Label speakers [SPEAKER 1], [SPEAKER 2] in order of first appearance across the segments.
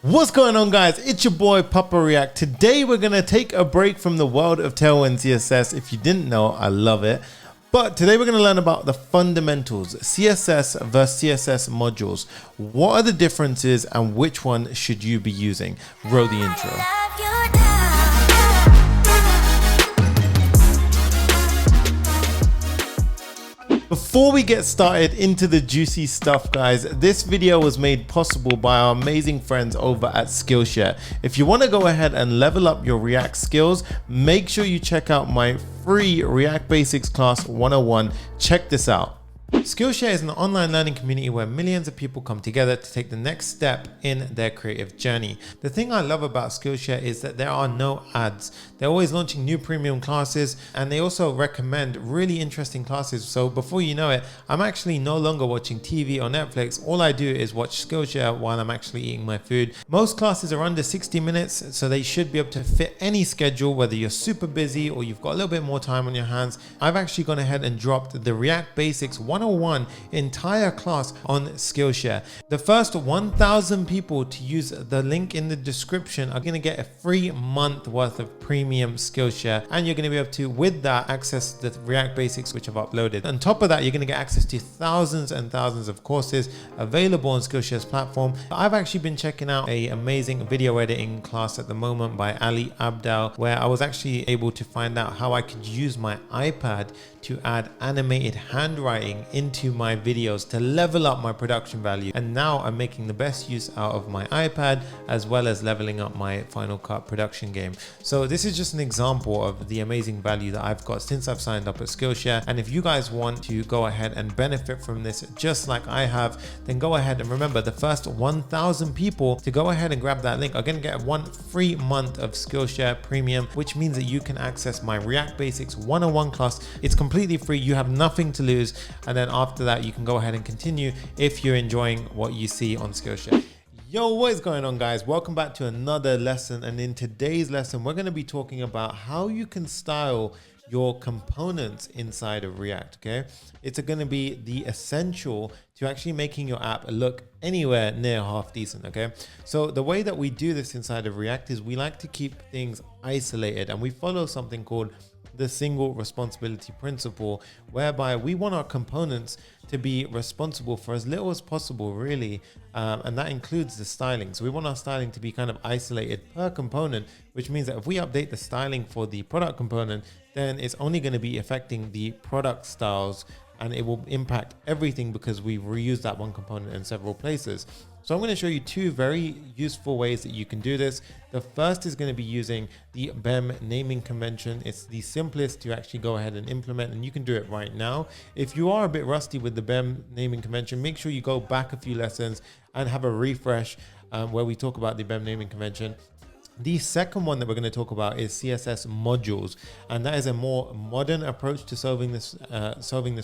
[SPEAKER 1] What's going on, guys? It's your boy Papa React. Today we're gonna take a break from the world of Tailwind CSS. If you didn't know, I love it. But today we're gonna learn about the fundamentals, CSS versus CSS modules. What are the differences and which one should you be using? Roll the intro. Before we get started into the juicy stuff, guys, this video was made possible by our amazing friends over at Skillshare. If you want to go ahead and level up your React skills, make sure you check out my free React Basics class 101. Check this out. Skillshare is an online learning community where millions of people come together to take the next step in their creative journey. The thing I love about Skillshare is that there are no ads. They're always launching new premium classes, and they also recommend really interesting classes. So before you know it, I'm actually no longer watching TV or Netflix. All I do is watch Skillshare while I'm actually eating my food. Most classes are under 60 minutes, so they should be able to fit any schedule, whether you're super busy or you've got a little bit more time on your hands. I've actually gone ahead and dropped the React Basics 101 entire class on Skillshare. The first 1,000 people to use the link in the description are going to get a free month worth of premium Skillshare, and you're going to be able to, with that, access the React Basics which I've uploaded. On top of that, you're going to get access to thousands and thousands of courses available on Skillshare's platform. I've actually been checking out an amazing video editing class at the moment by Ali Abdal, where I was actually able to find out how I could use my iPad to add animated handwriting into my videos to level up my production value. And now I'm making the best use out of my iPad, as well as leveling up my Final Cut production game. So this is just an example of the amazing value that I've got since I've signed up at Skillshare. And if you guys want to go ahead and benefit from this just like I have, then go ahead and remember, the first 1,000 people to go ahead and grab that link are going to get one free month of Skillshare Premium, which means that you can access my React Basics 101 class. It's completely free. You have nothing to lose. And then after that, you can go ahead and continue if you're enjoying what you see on Skillshare. Yo, what is going on, guys? Welcome back to another lesson. And in today's lesson, we're going to be talking about how you can style your components inside of React. Okay, it's going to be the essential to actually making your app look anywhere near half decent. Okay, so the way that we do this inside of React is we like to keep things isolated, and we follow something called the single responsibility principle, whereby we want our components to be responsible for as little as possible, really, and that includes the styling. So we want our styling to be kind of isolated per component, which means that if we update the styling for the product component, then it's only going to be affecting the product styles, and it will impact everything because we've reused that one component in several places. So I'm going to show you two very useful ways that you can do this. The first is going to be using the BEM naming convention. It's the simplest to actually go ahead and implement, and you can do it right now. If you are a bit rusty with the BEM naming convention, make sure you go back a few lessons and have a refresh where we talk about the BEM naming convention. The second one that we're going to talk about is CSS modules, and that is a more modern approach to solving this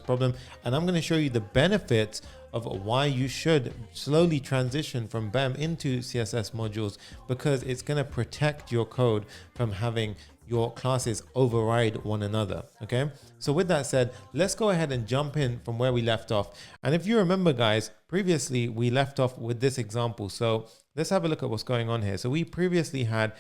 [SPEAKER 1] problem. And I'm going to show you the benefits of why you should slowly transition from BEM into CSS modules, because it's going to protect your code from having your classes override one another. Okay, so with that said, let's go ahead and jump in from where we left off. And if you remember, guys, previously we left off with this example. So let's have a look at what's going on here. So we previously had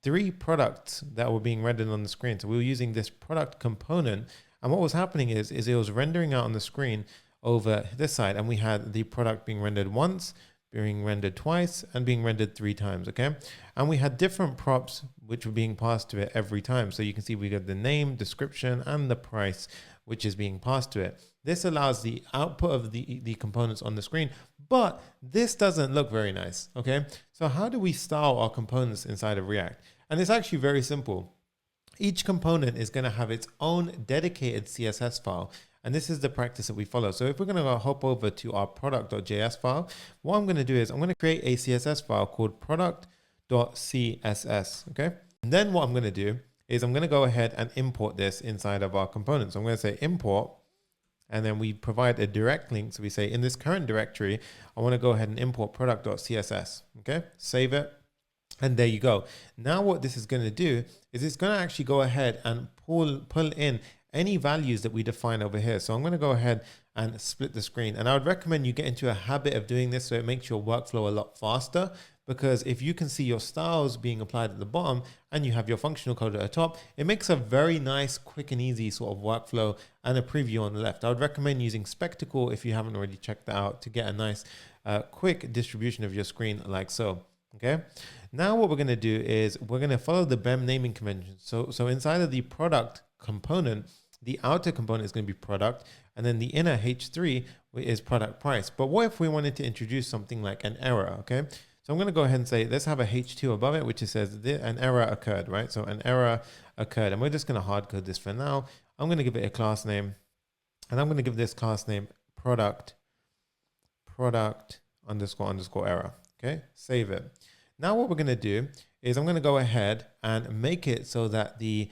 [SPEAKER 1] 3 products that were being rendered on the screen. So we were using this product component, and what was happening is it was rendering out on the screen over this side, and we had the product being rendered once, being rendered twice, and being rendered 3 times. Okay, and we had different props which were being passed to it every time. So you can see we got the name, description, and the price which is being passed to it. This allows the output of the components on the screen, but this doesn't look very nice. Okay, so how do we style our components inside of React? And it's actually very simple. Each component is going to have its own dedicated CSS file. And this is the practice that we follow. So if we're going to hop over to our product.js file, what I'm going to do is I'm going to create a CSS file called product.css. Okay. And then what I'm going to do is I'm going to go ahead and import this inside of our components. So I'm going to say import, and then we provide a direct link. So we say in this current directory, I want to go ahead and import product.css. Okay. Save it. And there you go. Now what this is going to do is it's going to actually go ahead and pull in any values that we define over here. So I'm going to go ahead and split the screen. And I would recommend you get into a habit of doing this so it makes your workflow a lot faster, because if you can see your styles being applied at the bottom and you have your functional code at the top, it makes a very nice, quick and easy sort of workflow and a preview on the left. I would recommend using Spectacle if you haven't already checked that out to get a nice quick distribution of your screen like so. Okay, now what we're going to do is we're going to follow the BEM naming convention. So inside of the product component, the outer component is going to be product, and then the inner H3 is product price. But what if we wanted to introduce something like an error? Okay, so I'm going to go ahead and say, let's have a H2 above it, which says an error occurred, right? So an error occurred, and we're just going to hard code this for now. I'm going to give it a class name, and I'm going to give this class name product underscore error. Okay, save it. Now what we're going to do is I'm going to go ahead and make it so that the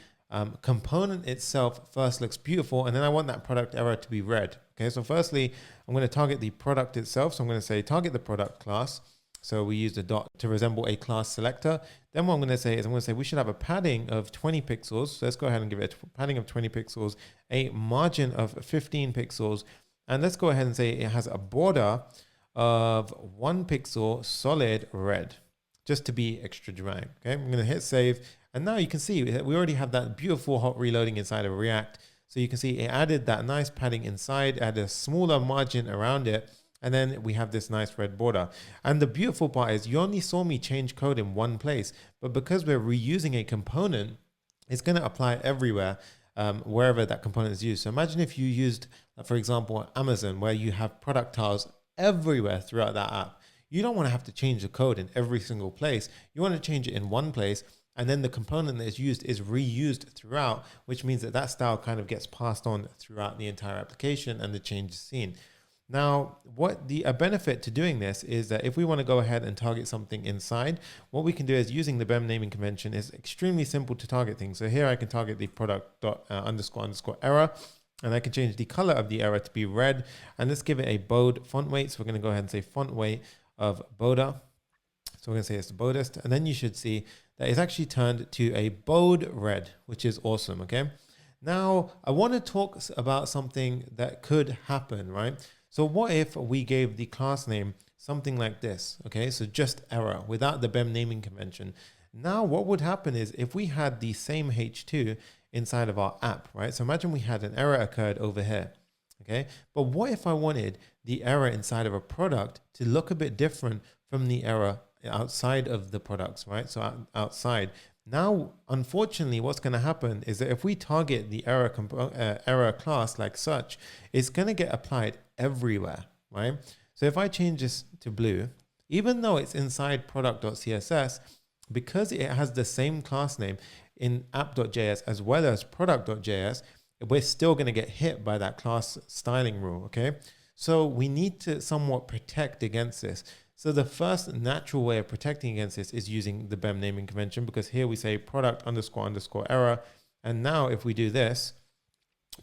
[SPEAKER 1] component itself first looks beautiful, and then I want that product error to be red. Okay, so firstly, I'm going to target the product itself. So I'm going to say target the product class. So we use the dot to resemble a class selector. Then what I'm going to say is I'm going to say we should have a padding of 20 pixels. So let's go ahead and give it a padding of 20 pixels, a margin of 15 pixels, and let's go ahead and say it has a border of 1 pixel solid red, just to be extra dramatic. Okay, I'm going to hit save, and now you can see that we already have that beautiful hot reloading inside of React. So you can see it added that nice padding inside, added a smaller margin around it, and then we have this nice red border. And the beautiful part is you only saw me change code in one place, but because we're reusing a component, it's going to apply everywhere, wherever that component is used. So imagine if you used, for example, Amazon, where you have product tiles everywhere throughout that app. You don't want to have to change the code in every single place. You want to change it in one place, and then the component that is used is reused throughout, which means that that style kind of gets passed on throughout the entire application and the change is seen. Now, a benefit to doing this is that if we want to go ahead and target something inside, what we can do is using the BEM naming convention is extremely simple to target things. So here I can target the product underscore error, and I can change the color of the error to be red, and let's give it a bold font weight. So we're going to go ahead and say font weight of bolder. So we're going to say it's the boldest, and then you should see that it's actually turned to a bold red, which is awesome. Okay, now I want to talk about something that could happen, right? So what if we gave the class name something like this? Okay, so just error without the BEM naming convention. Now what would happen is if we had the same H2 inside of our app, right? So imagine we had an error occurred over here. Okay, but what if I wanted the error inside of a product to look a bit different from the error outside of the products, right? So outside. Now, unfortunately, what's going to happen is that if we target the error class like such, it's going to get applied everywhere, right? So if I change this to blue, even though it's inside product.css, because it has the same class name in app.js as well as product.js, we're still going to get hit by that class styling rule, okay? So we need to somewhat protect against this. So the first natural way of protecting against this is using the BEM naming convention, because here we say product underscore error. And now if we do this,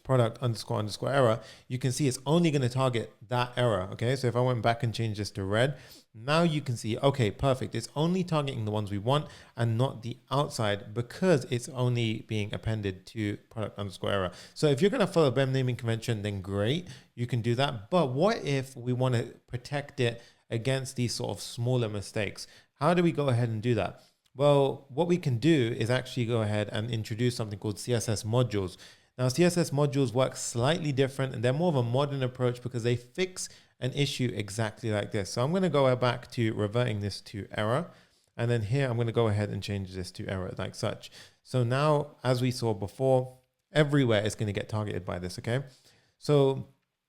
[SPEAKER 1] product underscore error, you can see it's only going to target that error. Okay, so if I went back and changed this to red, now you can see, okay, perfect. It's only targeting the ones we want and not the outside, because it's only being appended to product underscore error. So if you're going to follow BEM naming convention, then great, you can do that. But what if we want to protect it against these sort of smaller mistakes? How do we go ahead and do that? Well, what we can do is actually go ahead and introduce something called CSS modules. Now, CSS modules work slightly different, and they're more of a modern approach because they fix an issue exactly like this. So I'm going to go back to reverting this to error. And then here, I'm going to go ahead and change this to error like such. So now, as we saw before, everywhere is going to get targeted by this, okay? So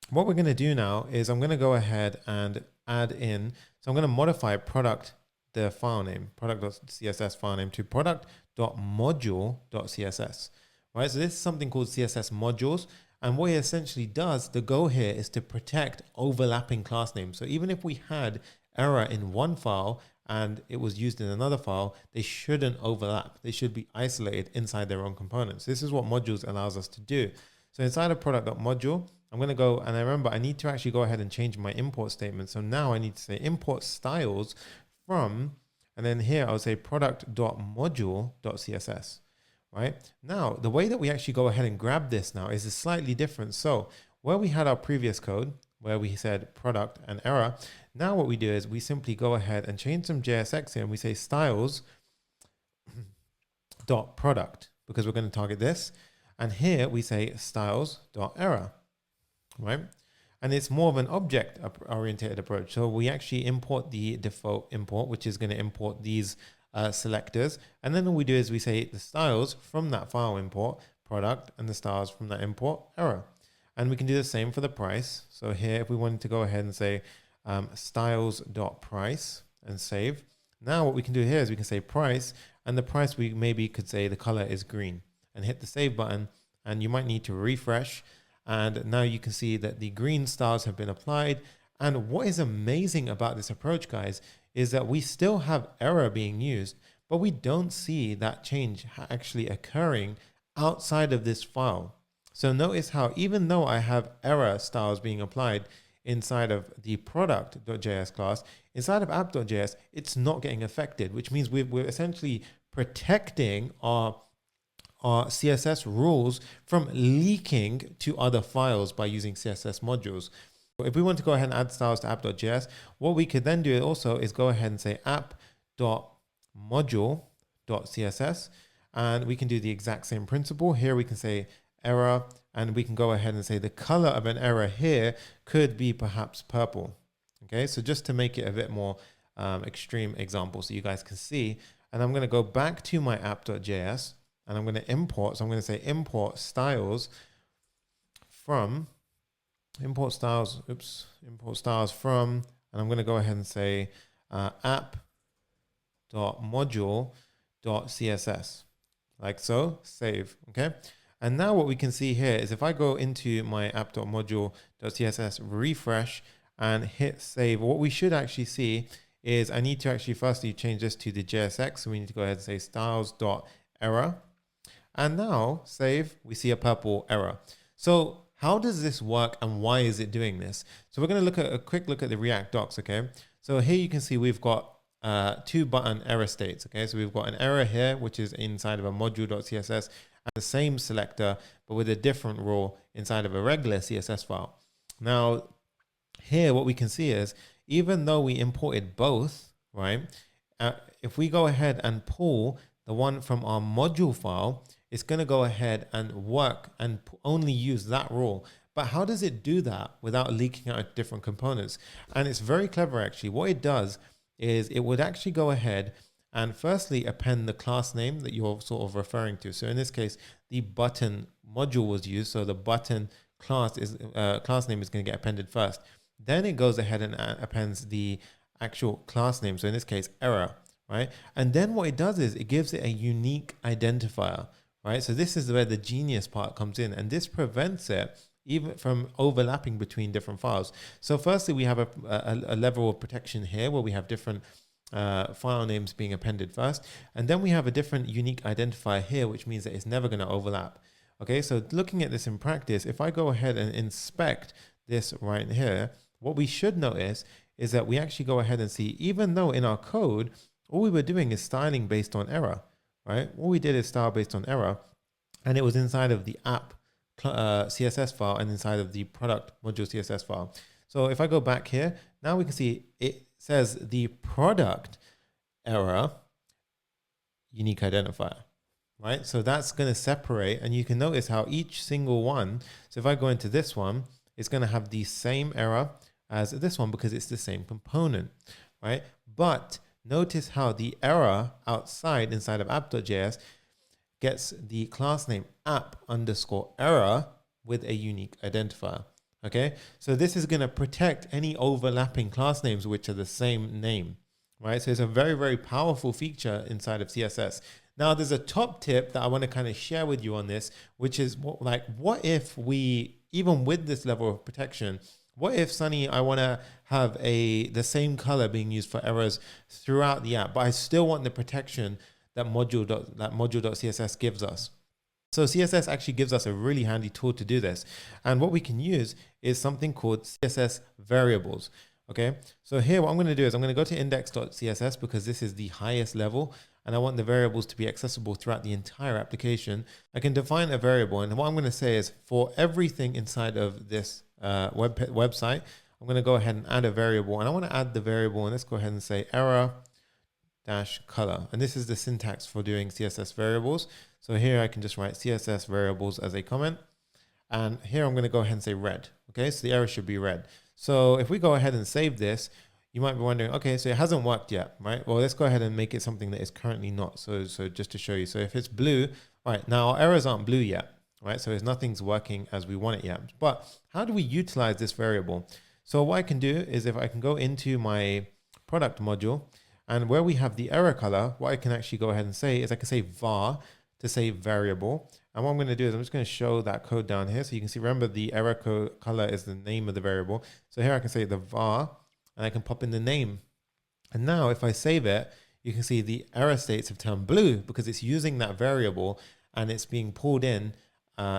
[SPEAKER 1] what we're going to do now is I'm going to go ahead and add in. So I'm going to modify the file name, product.css file name, to product.module.css. Right, so this is something called CSS modules, and what it essentially does, the goal here is to protect overlapping class names. So even if we had error in one file and it was used in another file, they shouldn't overlap. They should be isolated inside their own components. This is what modules allows us to do. So inside of product.module, I'm going to go, and I remember I need to actually go ahead and change my import statement. So now I need to say import styles from, and then here I'll say product.module.css. Right now, the way that we actually go ahead and grab this now is slightly different. So where we had our previous code where we said product and error, Now what we do is we simply go ahead and change some JSX here and we say styles dot product, because we're going to target this. And here we say styles dot error, right? And it's more of an object oriented approach. So we actually import the default import, which is going to import these selectors. And then all we do is we say the styles from that file import product and the styles from that import error. And we can do the same for the price. So here, if we wanted to go ahead and say styles.price and save. Now what we can do here is we can say price, and the price we maybe could say the color is green, and hit the save button, and you might need to refresh. And now you can see that the green stars have been applied. And what is amazing about this approach, guys, is that we still have error being used, but we don't see that change actually occurring outside of this file. So notice how even though I have error styles being applied inside of the product.js class, inside of app.js, it's not getting affected, which means we're essentially protecting our CSS rules from leaking to other files by using CSS modules. If we want to go ahead and add styles to app.js, what we could then do also is go ahead and say app.module.css, and we can do the exact same principle. Here we can say error, and we can go ahead and say the color of an error here could be perhaps purple. Okay, so just to make it a bit more extreme example so you guys can see, and I'm going to go back to my app.js. And I'm going to import, so I'm going to say import styles from, import styles from, and I'm going to go ahead and say app.module.css, like so, save, okay? And now what we can see here is if I go into my app.module.css, refresh, and hit save, what we should actually see is I need to actually firstly change this to the JSX, so we need to go ahead and say styles.error. And now save, we see a purple error. So how does this work and why is it doing this? So we're going to look at a quick look at the React docs. Okay. So here you can see we've got 2 button error states. Okay. So we've got an error here, which is inside of a module.css, and the same selector, but with a different rule inside of a regular CSS file. Now here, what we can see is even though we imported both, right? If we go ahead and pull the one from our module file, it's going to go ahead and work and only use that rule. But how does it do that without leaking out different components? And it's very clever, actually. What it does is it would actually go ahead and firstly append the class name that you're sort of referring to. So in this case, the button module was used. So the button class name is going to get appended first. Then it goes ahead and appends the actual class name. So in this case, error, right? And then what it does is it gives it a unique identifier. Right, so this is where the genius part comes in, and this prevents it even from overlapping between different files. So firstly, we have a level of protection here where we have different file names being appended first, and then we have a different unique identifier here, which means that it's never going to overlap. Okay, so looking at this in practice, if I go ahead and inspect this right here, what we should notice is that we actually go ahead and see, even though in our code, all we were doing is styling based on error. Right? All we did is style based on error, and it was inside of the app CSS file and inside of the product module CSS file. So if I go back here, now we can see it says the product error unique identifier, right? So that's going to separate, and you can notice how each single one, so if I go into this one, it's going to have the same error as this one because it's the same component, right? But notice how the error inside of app.js gets the class name app_error with a unique identifier. Okay, so this is going to protect any overlapping class names which are the same name, right? So it's a very, very powerful feature inside of CSS. Now, there's a top tip that I want to kind of share with you on this, which is what if we, even with this level of protection, what if, Sunny, I want to have the same color being used for errors throughout the app, but I still want the protection that module.css gives us? So CSS actually gives us a really handy tool to do this. And what we can use is something called CSS variables. Okay, so here what I'm going to do is I'm going to go to index.css because this is the highest level, and I want the variables to be accessible throughout the entire application. I can define a variable, and what I'm going to say is for everything inside of this website, I'm going to go ahead and add a variable, and I want to add the variable, and let's go ahead and say error dash color. And this is the syntax for doing CSS variables. So here I can just write CSS variables as a comment. And here I'm going to go ahead and say red. Okay, so the error should be red. So if we go ahead and save this, you might be wondering, okay, so it hasn't worked yet, right? Well, let's go ahead and make it something that is currently not. So just to show you, so if it's blue, all right, now our errors aren't blue yet, right? So nothing's working as we want it yet. But how do we utilize this variable? So what I can do is if I can go into my product module, and where we have the error color, what I can actually go ahead and say is I can say var to say variable. And what I'm going to do is I'm just going to show that code down here. So you can see, remember the error color is the name of the variable. So here I can say the var, and I can pop in the name. And now if I save it, you can see the error states have turned blue because it's using that variable and it's being pulled in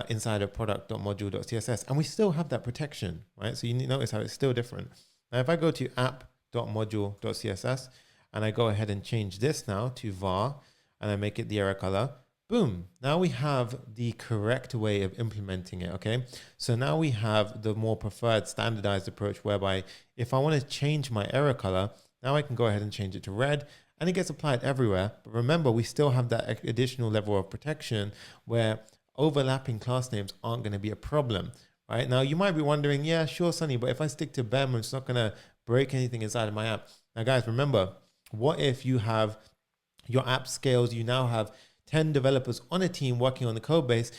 [SPEAKER 1] inside of product.module.css. And we still have that protection, right? So you notice how it's still different. Now, if I go to app.module.css and I go ahead and change this now to var and I make it the error color, boom, now we have the correct way of implementing it, okay? So now we have the more preferred standardized approach whereby if I want to change my error color, now I can go ahead and change it to red and it gets applied everywhere. But remember, we still have that additional level of protection where overlapping class names aren't going to be a problem, right? Now you might be wondering, yeah, sure, Sunny, but if I stick to BEM, it's not going to break anything inside of my app. Now guys, remember, what if you have your app scales, you now have 10 developers on a team working on the code base,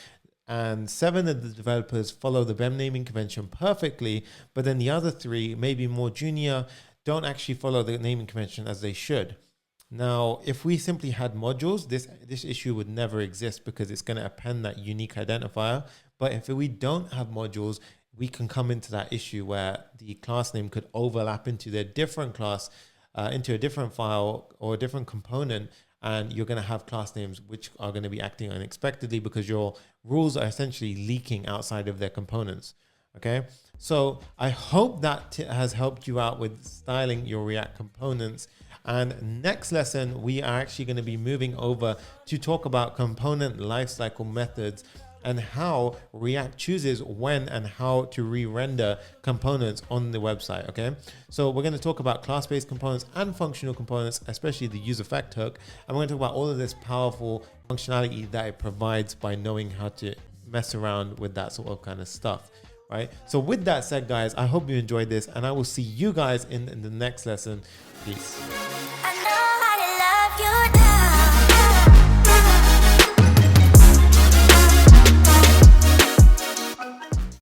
[SPEAKER 1] and 7 of the developers follow the BEM naming convention perfectly, but then the other 3, maybe more junior, don't actually follow the naming convention as they should. Now, if we simply had modules, this issue would never exist because it's going to append that unique identifier. But if we don't have modules, we can come into that issue where the class name could overlap into their different class, into a different file or a different component, and you're going to have class names which are going to be acting unexpectedly because your rules are essentially leaking outside of their components. Okay, so I hope that has helped you out with styling your React components. And next lesson, we are actually going to be moving over to talk about component lifecycle methods and how React chooses when and how to re-render components on the website, okay? So we're gonna talk about class-based components and functional components, especially the use effect hook. And we're gonna talk about all of this powerful functionality that it provides by knowing how to mess around with that sort of kind of stuff, right? So with that said, guys, I hope you enjoyed this and I will see you guys in the next lesson. Peace.
[SPEAKER 2] I know how to love you.